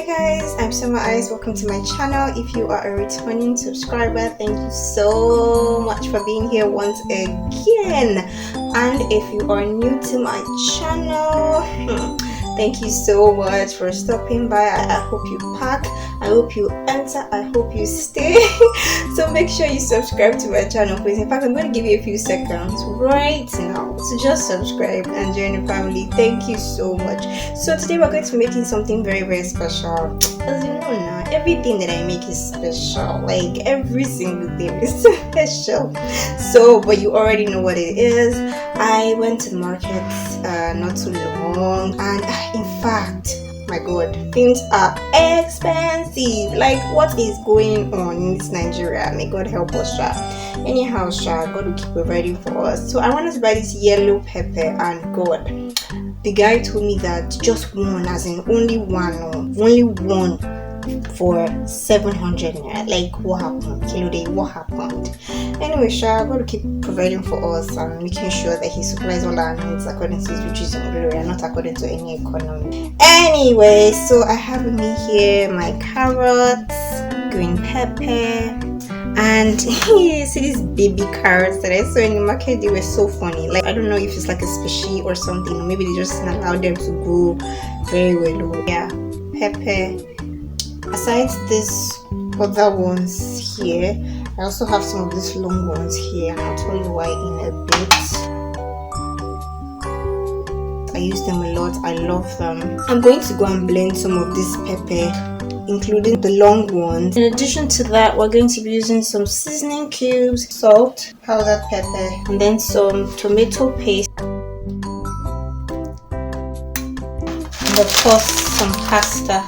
guys, I'm Summer Eyes. Welcome to my channel. If you are a returning subscriber, thank you so much for being here once again. And if you are new to my channel, thank you so much for stopping by. I hope you pack, I hope you enter, I hope you stay. So make sure you subscribe to my channel, please. In fact, I'm going to give you a few seconds right now to just subscribe and join the family. Thank you so much. So today we're going to be making something very, very special. As you know now, everything that I make is special. Like every single thing is special. So, but you already know what it is. I went to the market not too long, and in fact, my god, things are expensive. Like, what is going on in this Nigeria? May God help us, sha. Anyhow, sha, God will keep providing for us. So I wanted to buy this yellow pepper, and god, the guy told me that just one, as in only one for 700 naira. Like, what happened? Kilo day, what happened? Anyway, sha, God will keep providing for us and making sure that he supplies all our needs according to his riches and glory, and not according to any economy. Anyway, so I have with me here my carrots, green pepper, and see these baby carrots that I saw in the market. They were so funny. Like, I don't know if it's like a species or something, maybe they just allow them to grow very well. Yeah, pepper. Aside these other ones here, I also have some of these long ones here, and I'll tell you why in a bit. I use them a lot. I love them. I'm going to go and blend some of this pepper, including the long ones. In addition to that, we're going to be using some seasoning cubes, salt, powdered pepper, and then some tomato paste, and of course some pasta.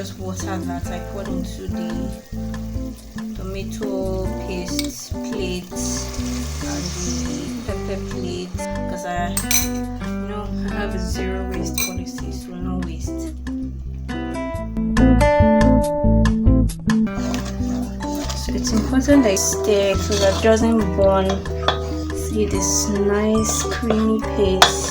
just water that I poured into the tomato paste plate and the pepper plate, because I have a zero waste policy, so no waste. So it's important that you stir so that it doesn't burn. See this nice creamy paste.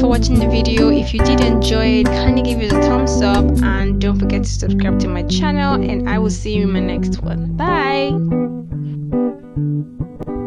Watching the video. If you did enjoy it, kindly give it a thumbs up and don't forget to subscribe to my channel, and I will see you in my next one. Bye.